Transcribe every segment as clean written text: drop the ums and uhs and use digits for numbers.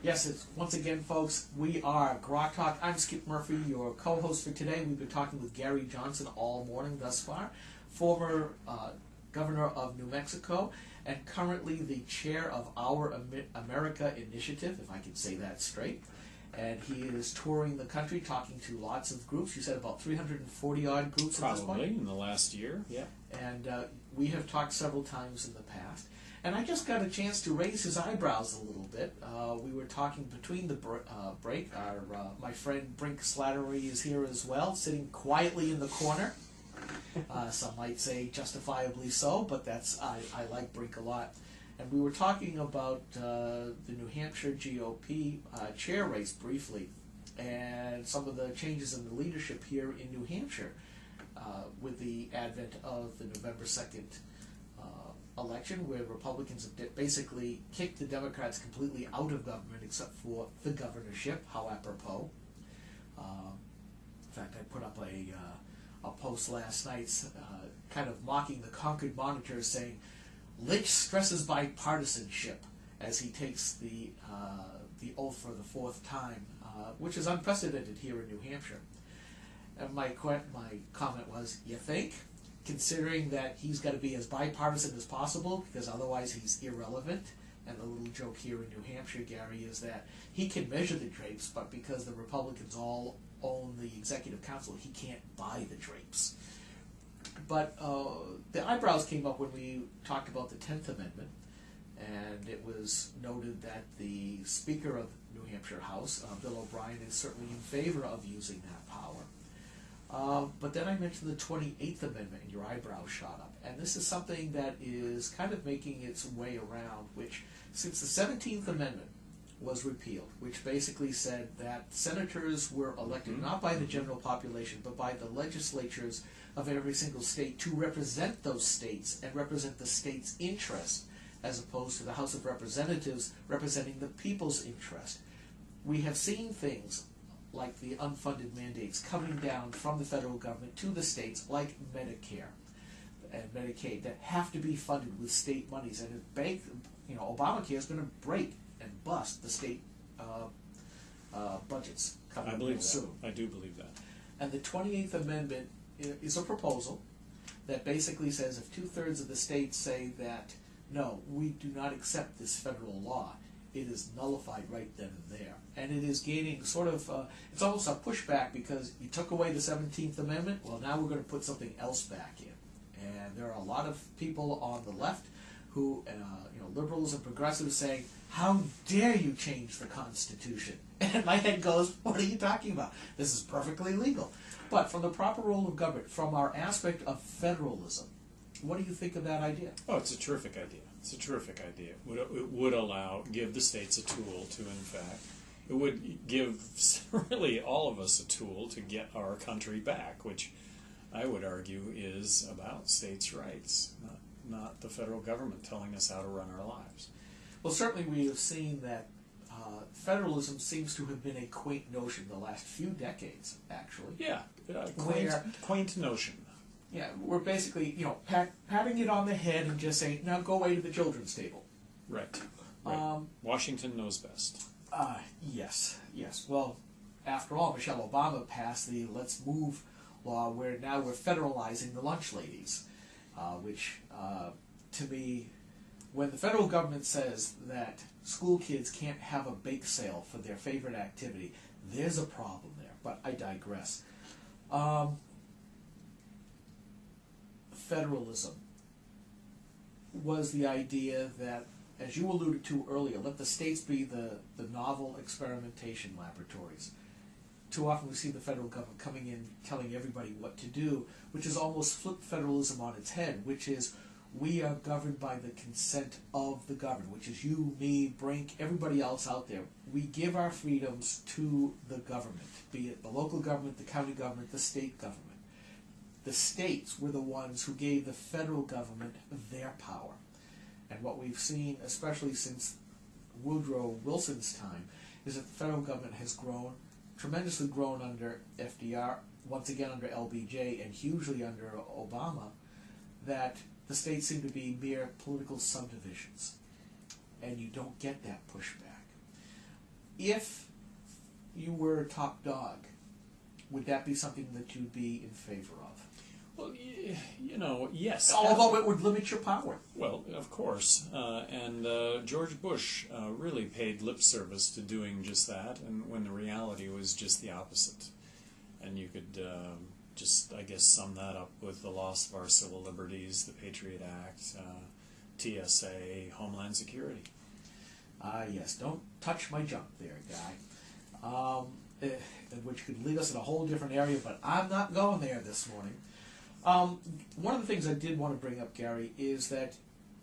Yes, it's once again, folks, we are GrokTALK. I'm Skip Murphy, your co-host for today. We've been talking with Gary Johnson all morning thus far, former governor of New Mexico, and currently the chair of Our America Initiative, if I can say that straight. And he is touring the country, talking to lots of groups. You said about 340-odd groups at this point? Probably, in the last year, yeah. And we have talked several times in the past. And I just got a chance to raise his eyebrows a little bit. We were talking between the break. My friend Brink Slattery is here as well, sitting quietly in the corner. Some might say justifiably so, but I like Brink a lot. And we were talking about the New Hampshire GOP chair race briefly, and some of the changes in the leadership here in New Hampshire with the advent of the November 2nd election, where Republicans have basically kicked the Democrats completely out of government except for the governorship. How apropos. In fact, I put up a post last night kind of mocking the Concord Monitor, saying Lynch stresses bipartisanship as he takes the oath for the fourth time, which is unprecedented here in New Hampshire. And my comment was, you think? Considering that he's got to be as bipartisan as possible, because otherwise he's irrelevant. And the little joke here in New Hampshire, Gary, is that he can measure the drapes, but because the Republicans all own the executive council, he can't buy the drapes. But the eyebrows came up when we talked about the 10th Amendment, and it was noted that the Speaker of New Hampshire House, Bill O'Brien, is certainly in favor of using that power. But then I mentioned the 28th Amendment, and your eyebrows shot up. And this is something that is kind of making its way around, which, since the 17th Amendment was repealed, which basically said that senators were elected not by the general population, but by the legislatures of every single state to represent those states and represent the state's interest, as opposed to the House of Representatives representing the people's interest. We have seen things like the unfunded mandates coming down from the federal government to the states, like Medicare and Medicaid, that have to be funded with state monies. And Obamacare is going to break and bust the state budgets coming up soon. I do believe that. And the 28th Amendment is a proposal that basically says if 2/3 of the states say that, no, we do not accept this federal law, it is nullified right then and there. And it is gaining sort of, it's almost a pushback, because you took away the 17th Amendment, well, now we're going to put something else back in. And there are a lot of people on the left who, liberals and progressives, saying, how dare you change the Constitution? And my head goes, what are you talking about? This is perfectly legal. But from the proper role of government, from our aspect of federalism, what do you think of that idea? Oh, it's a terrific idea. It's a terrific idea. It would give the states a tool to, in fact, it would give really all of us a tool to get our country back, which I would argue is about states' rights, not the federal government telling us how to run our lives. Well, certainly we have seen that federalism seems to have been a quaint notion the last few decades, actually. Yeah, quaint notion. Yeah, we're basically, patting it on the head and just saying, now go away to the children's table. Right. Washington knows best. Yes. Well, after all, Michelle Obama passed the Let's Move law, where now we're federalizing the lunch ladies, which, to me, when the federal government says that school kids can't have a bake sale for their favorite activity, there's a problem there. But I digress. Federalism was the idea that, as you alluded to earlier, let the states be the novel experimentation laboratories. Too often we see the federal government coming in telling everybody what to do, which is almost flipped federalism on its head, which is we are governed by the consent of the governed, which is you, me, Brink, everybody else out there. We give our freedoms to the government, be it the local government, the county government, the state government. The states were the ones who gave the federal government their power. And what we've seen, especially since Woodrow Wilson's time, is that the federal government has tremendously grown under FDR, once again under LBJ, and hugely under Obama, that the states seem to be mere political subdivisions. And you don't get that pushback. if you were top dog, would that be something that you'd be in favor of? Well, you know, yes. Although it would limit your power. Well, of course. And George Bush really paid lip service to doing just that, and when the reality was just the opposite. And you could just, I guess, sum that up with the loss of our civil liberties, the Patriot Act, TSA, Homeland Security. Yes, don't touch my junk there, guy. Which could lead us in a whole different area, but I'm not going there this morning. One of the things I did want to bring up, Gary, is that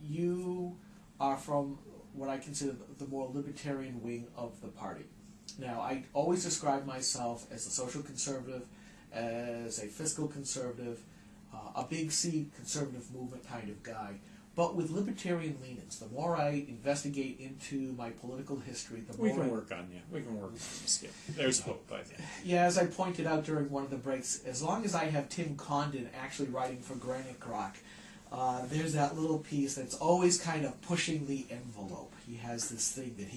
you are from what I consider the more libertarian wing of the party. Now, I always describe myself as a social conservative, as a fiscal conservative, a big C conservative movement kind of guy. But with libertarian leanings, the more I investigate into my political history, the more... We can work on you. We can work on this. Yeah. There's hope, I think. Yeah, as I pointed out during one of the breaks, as long as I have Tim Condon actually writing for GraniteGrok, there's that little piece that's always kind of pushing the envelope. He has this thing that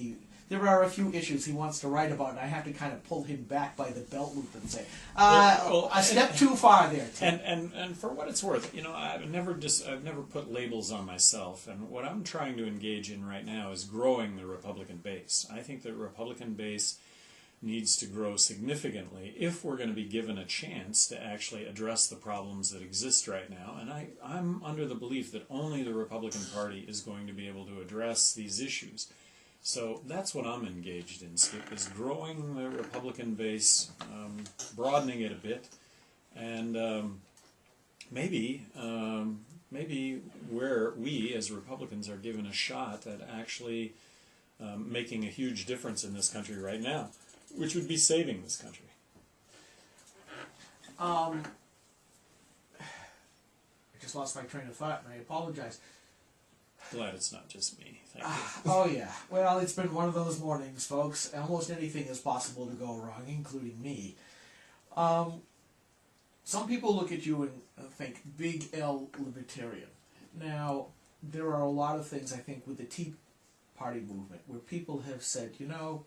there are a few issues he wants to write about, and I have to kind of pull him back by the belt loop and say, a step too far there, Tim. And for what it's worth, you know, I've never put labels on myself, and what I'm trying to engage in right now is growing the Republican base. I think the Republican base needs to grow significantly if we're going to be given a chance to actually address the problems that exist right now. And I'm under the belief that only the Republican Party is going to be able to address these issues. So that's what I'm engaged in, Skip, is growing the Republican base, broadening it a bit, and maybe where we as Republicans are given a shot at actually making a huge difference in this country right now, which would be saving this country. I just lost my train of thought, and I apologize. Glad it's not just me. Thank you. Oh, yeah. Well, it's been one of those mornings, folks. Almost anything is possible to go wrong, including me. Some people look at you and think, big L libertarian. Now, there are a lot of things, I think, with the Tea Party movement, where people have said, you know,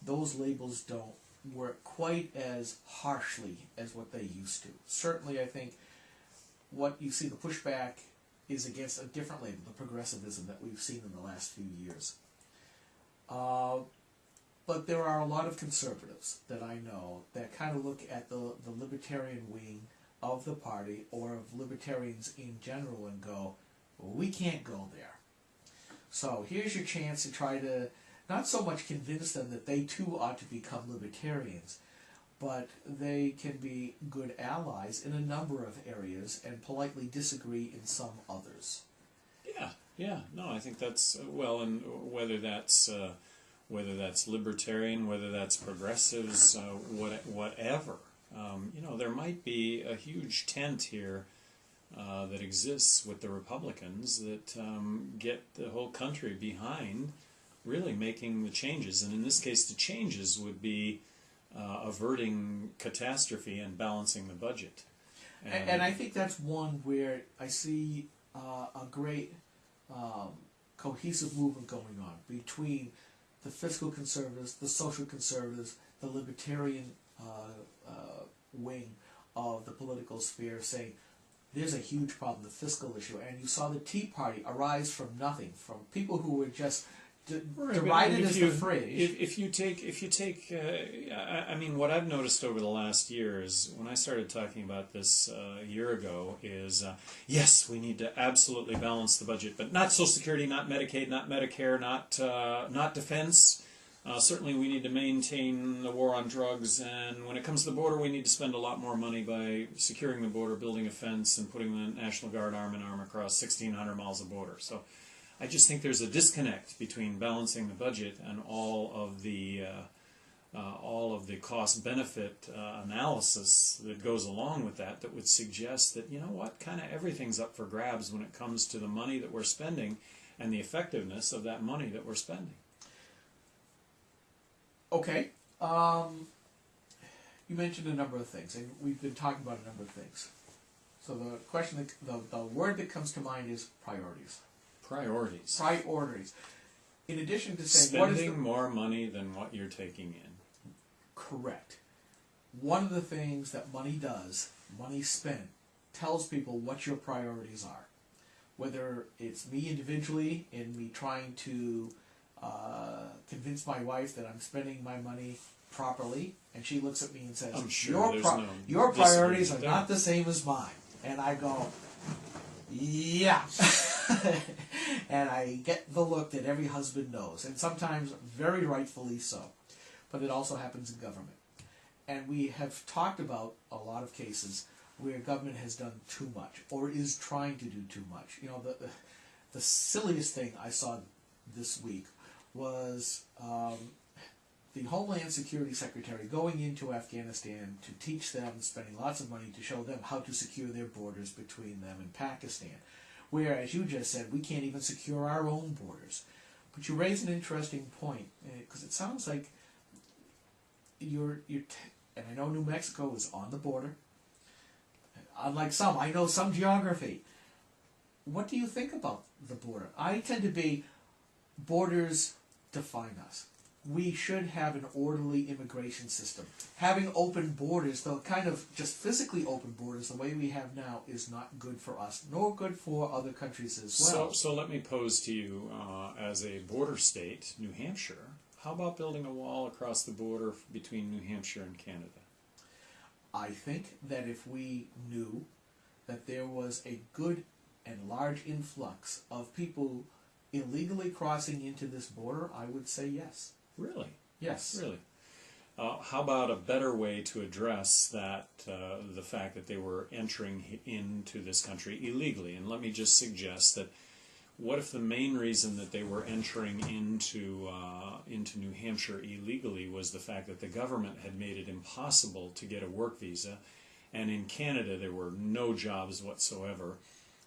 those labels don't work quite as harshly as what they used to. Certainly, I think what you see the pushback is against a different label, the progressivism that we've seen in the last few years. But there are a lot of conservatives that I know that kind of look at the libertarian wing of the party, or of libertarians in general, and go, well, we can't go there. So here's your chance to try to not so much convince them that they too ought to become libertarians, but they can be good allies in a number of areas and politely disagree in some others. Yeah. No, I think that's well, and whether that's libertarian, whether that's progressives, whatever. You know, there might be a huge tent here that exists with the Republicans that get the whole country behind really making the changes, and in this case, the changes would be averting catastrophe and balancing the budget. And I think that's one where I see a great cohesive movement going on between the fiscal conservatives, the social conservatives, the libertarian wing of the political sphere, saying there's a huge problem, the fiscal issue. And you saw the Tea Party arise from nothing, from people who were just derided as the fringe. If you take, I mean, what I've noticed over the last year is when I started talking about this a year ago is, yes, we need to absolutely balance the budget, but not Social Security, not Medicaid, not Medicare, not defense. Certainly we need to maintain the war on drugs, and when it comes to the border, we need to spend a lot more money by securing the border, building a fence, and putting the National Guard arm in arm across 1,600 miles of border. So I just think there's a disconnect between balancing the budget and all of the cost-benefit analysis that goes along with that would suggest that, you know what, kind of everything's up for grabs when it comes to the money that we're spending and the effectiveness of that money that we're spending. Okay. You mentioned a number of things, and we've been talking about a number of things. So the question, the word that comes to mind is priorities. Priorities. Priorities. in addition to saying what is Spending more money than what you're taking in. correct, one of the things that money does, money spent, tells people what your priorities are. Whether it's me individually in me trying to convince my wife that I'm spending my money properly, and she looks at me and says, I'm sure your priorities are disagreement not the same as mine. And I go, yeah. And I get the look that every husband knows, and sometimes very rightfully so. But it also happens in government. And we have talked about a lot of cases where government has done too much, or is trying to do too much. You know, the silliest thing I saw this week was the Homeland Security Secretary going into Afghanistan to teach them, spending lots of money to show them how to secure their borders between them and Pakistan. Where, as you just said, we can't even secure our own borders. But you raise an interesting point, because it sounds like and I know New Mexico is on the border. Unlike some, I know some geography. What do you think about the border? I tend to be, borders define us. We should have an orderly immigration system. Having open borders, though kind of just physically open borders, the way we have now, is not good for us, nor good for other countries as well. So let me pose to you, as a border state, New Hampshire, how about building a wall across the border between New Hampshire and Canada? I think that if we knew that there was a good and large influx of people illegally crossing into this border, I would say yes. Really? Yes. Really? How about a better way to address that, the fact that they were entering into this country illegally? And let me just suggest that, what if the main reason that they were entering into New Hampshire illegally was the fact that the government had made it impossible to get a work visa, and in Canada there were no jobs whatsoever,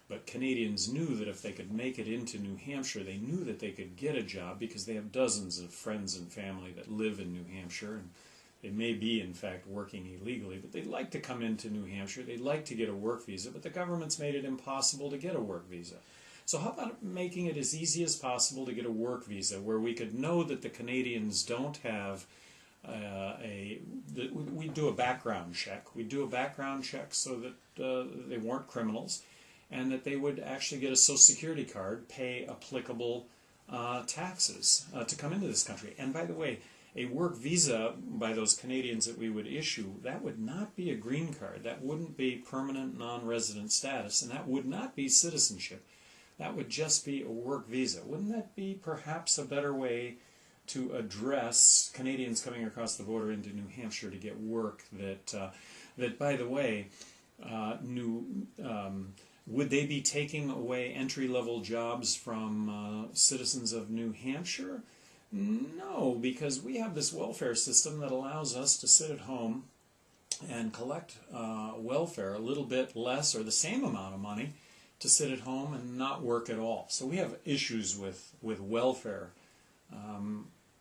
but Canadians knew that if they could make it into New Hampshire, they knew that they could get a job because they have dozens of friends and family that live in New Hampshire, and they may be in fact working illegally, but they'd like to come into New Hampshire, they'd like to get a work visa, but the government's made it impossible to get a work visa. So how about making it as easy as possible to get a work visa, where we could know that the Canadians don't have we do a background check. We do a background check so that they weren't criminals, and that they would actually get a Social Security card, pay applicable taxes to come into this country. And by the way, a work visa by those Canadians that we would issue, that would not be a green card. That wouldn't be permanent non-resident status, and that would not be citizenship. That would just be a work visa. Wouldn't that be perhaps a better way to address Canadians coming across the border into New Hampshire to get work that by the way, would they be taking away entry-level jobs from citizens of New Hampshire? No, because we have this welfare system that allows us to sit at home and collect welfare, a little bit less or the same amount of money, to sit at home and not work at all. So we have issues with welfare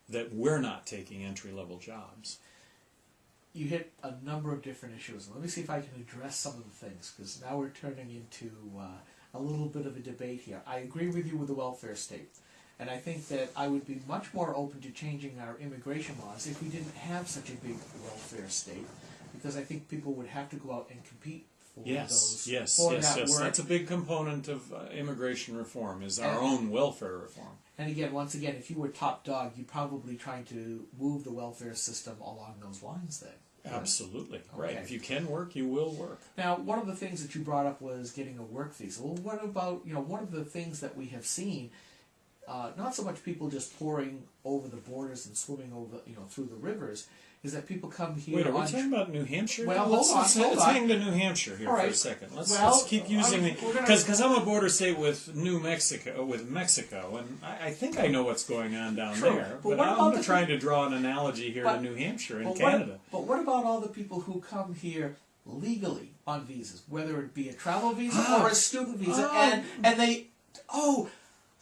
that we're not taking entry-level jobs. You hit a number of different issues. Let me see if I can address some of the things, because now we're turning into a little bit of a debate here. I agree with you with the welfare state, and I think that I would be much more open to changing our immigration laws if we didn't have such a big welfare state, because I think people would have to go out and compete for those. Yes. Work. That's a big component of immigration reform, is our own welfare reform. And again, once again, if you were top dog, you'd probably trying to move the welfare system along those lines then. Absolutely. Okay. Right. If you can work, you will work. Now, one of the things that you brought up was getting a work visa. Well, what about, one of the things that we have seen, not so much people just pouring over the borders and swimming over, through the rivers, is that people come here. Wait, are we talking about New Hampshire? Well, let's hang to New Hampshire here All right. for a second. Let's keep using because I'm a border state with Mexico, and I think I know what's going on down there. But I'm trying to draw an analogy here to New Hampshire and Canada. But what about all the people who come here legally on visas, whether it be a travel visa or a student visa, and they,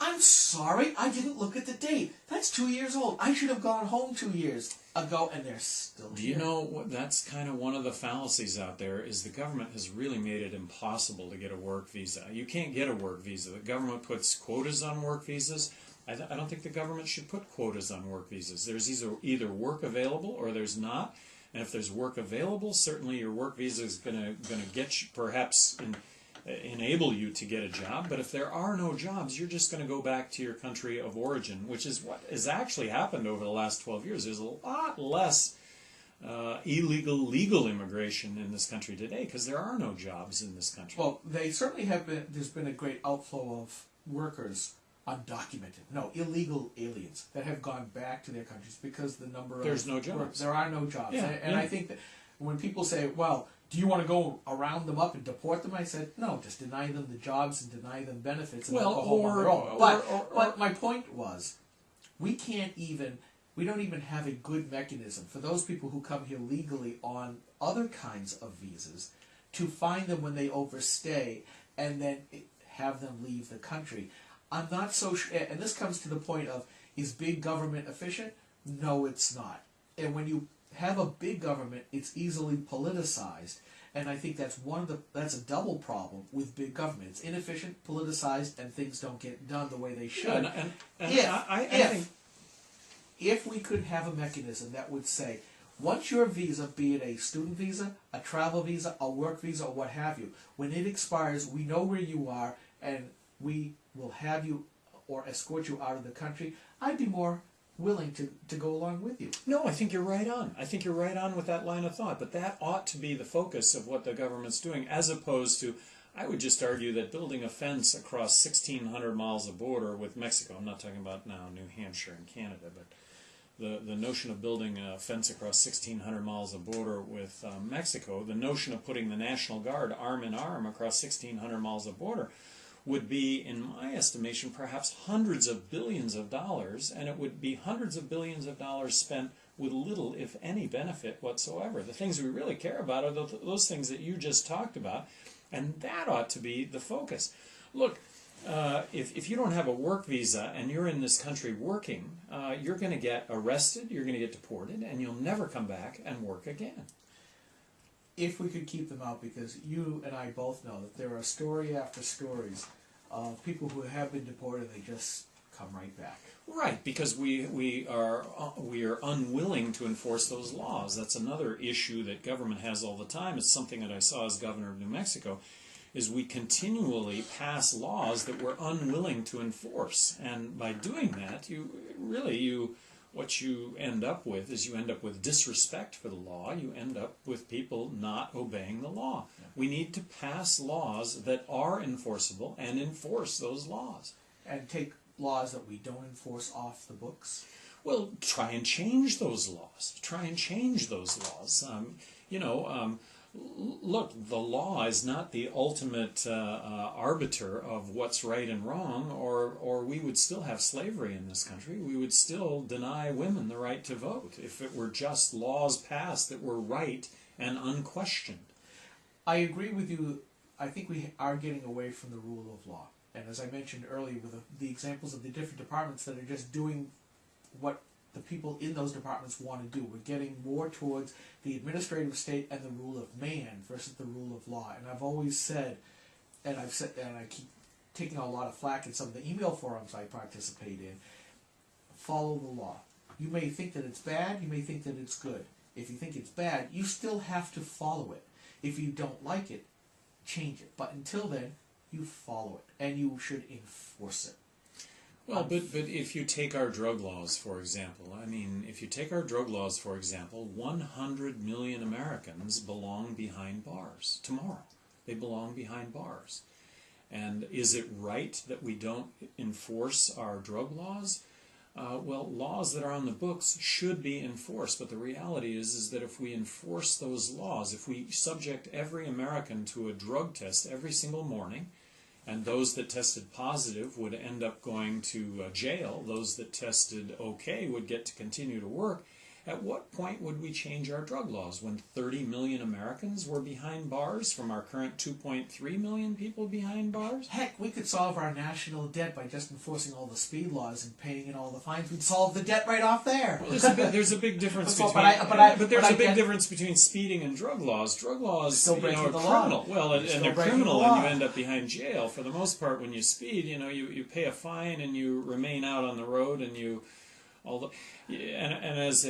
I'm sorry, I didn't look at the date. That's 2 years old. I should have gone home 2 years ago, and they're still here. Do you know what? That's kind of one of the fallacies out there, is the government has really made it impossible to get a work visa. You can't get a work visa. The government puts quotas on work visas. I don't think the government should put quotas on work visas. There's either work available or there's not. And if there's work available, certainly your work visa is going to get you, perhaps enable you to get a job. But if there are no jobs, you're just going to go back to your country of origin, which is what has actually happened over the last 12 years. There's a lot less legal immigration in this country today because there are no jobs in this country. Well, they certainly have been. There's been a great outflow of workers, undocumented, illegal aliens that have gone back to their countries because the number there's no jobs. There are no jobs, Yeah, and I think that when people say, "Well, do you want to go around them up and deport them?" I said, "No, just deny them the jobs and deny them benefits and they'll go home on their own." But my point was, we don't even have a good mechanism for those people who come here legally on other kinds of visas to find them when they overstay and then have them leave the country. I'm not so sure, and this comes to the point of, is big government efficient? No, it's not. And when you have a big government, it's easily politicized, and I think that's a double problem with big government. It's inefficient, politicized, and things don't get done the way they should. If we could have a mechanism that would say, once your visa, be it a student visa, a travel visa, a work visa, or what have you, when it expires, we know where you are, and we will have you or escort you out of the country, I'd be more willing to go along with you. No, I think you're right on. I think you're right on with that line of thought. But that ought to be the focus of what the government's doing, as opposed to, I would just argue that building a fence across 1,600 miles of border with Mexico, I'm not talking about now New Hampshire and Canada, but the notion of building a fence across 1,600 miles of border with Mexico, the notion of putting the National Guard arm in arm across 1,600 miles of border would be, in my estimation, perhaps hundreds of billions of dollars, and it would be hundreds of billions of dollars spent with little, if any, benefit whatsoever. The things we really care about are those things that you just talked about, and that ought to be the focus. Look, if you don't have a work visa and you're in this country working, you're going to get arrested, you're going to get deported, and you'll never come back and work again. If we could keep them out, because you and I both know that there are story after stories of people who have been deported and they just come right back. Right, because we are unwilling to enforce those laws. That's another issue that government has all the time. It's something that I saw as governor of New Mexico, is we continually pass laws that we're unwilling to enforce. And by doing that, what you end up with is you end up with disrespect for the law. You end up with people not obeying the law. Yeah. We need to pass laws that are enforceable and enforce those laws. And take laws that we don't enforce off the books? Well, try and change those laws. Try and change those laws. Look, the law is not the ultimate arbiter of what's right and wrong, or we would still have slavery in this country. We would still deny women the right to vote if it were just laws passed that were right and unquestioned. I agree with you. I think we are getting away from the rule of law. And as I mentioned earlier, with the examples of the different departments that are just doing what the people in those departments want to do. We're getting more towards the administrative state and the rule of man versus the rule of law. And I've always said, and I keep taking a lot of flack in some of the email forums I participate in, follow the law. You may think that it's bad, you may think that it's good. If you think it's bad, you still have to follow it. If you don't like it, change it. But until then, you follow it, and you should enforce it. Well, but if you take our drug laws, for example, 100 million Americans belong behind bars tomorrow. They belong behind bars. And is it right that we don't enforce our drug laws? Well, laws that are on the books should be enforced, but the reality is that if we enforce those laws, if we subject every American to a drug test every single morning, and those that tested positive would end up going to jail, those that tested okay would get to continue to work, At what point would we change our drug laws? When 30 million Americans were behind bars from our current 2.3 million people behind bars? Heck, we could solve our national debt by just enforcing all the speed laws and paying in all the fines. We'd solve the debt right off there. Well, there's a big difference between. There's a big difference between speeding and drug laws. Drug laws, still are breaking the criminal. law. Well, and they're criminal, and you end up behind jail. For the most part, when you speed, you pay a fine and you remain out on the road, and as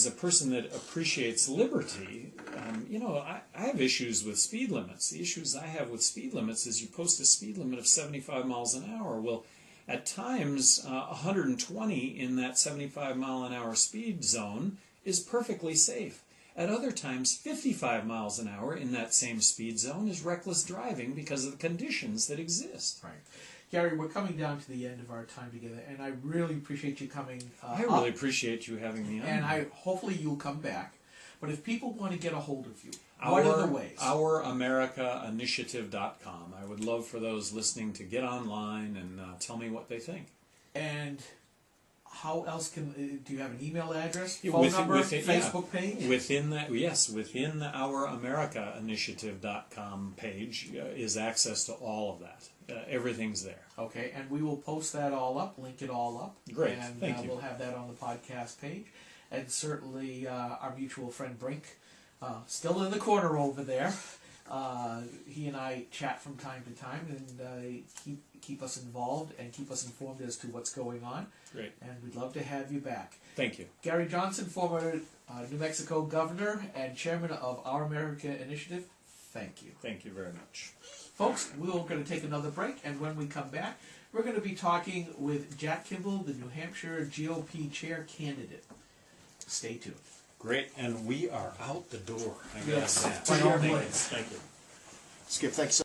a person that appreciates liberty, I have issues with speed limits. The issues I have with speed limits is you post a speed limit of 75 miles an hour. Well, at times, 120 in that 75 mile an hour speed zone is perfectly safe. At other times, 55 miles an hour in that same speed zone is reckless driving because of the conditions that exist. Right. Gary, we're coming down to the end of our time together, and I really appreciate you coming I really appreciate you having me on. And hopefully you'll come back. But if people want to get a hold of you, what are the ways? OurAmericaInitiative.com. I would love for those listening to get online and tell me what they think. And how else do you have an email address, phone number, Facebook page? Within the OurAmericaInitiative.com page is access to all of that. Everything's there. Okay, and we will post that all up, link it all up. Great, and thank you. We'll have that on the podcast page. And certainly our mutual friend Brink, still in the corner over there. He and I chat from time to time and keep us involved and keep us informed as to what's going on. Great. And we'd love to have you back. Thank you. Gary Johnson, former New Mexico governor and chairman of Our America Initiative, thank you. Thank you very much. Folks, we're going to take another break, and when we come back, we're going to be talking with Jack Kimball, the New Hampshire GOP chair candidate. Stay tuned. Great, and we are out the door. Yes, By all means. Thank you. Skip, thanks.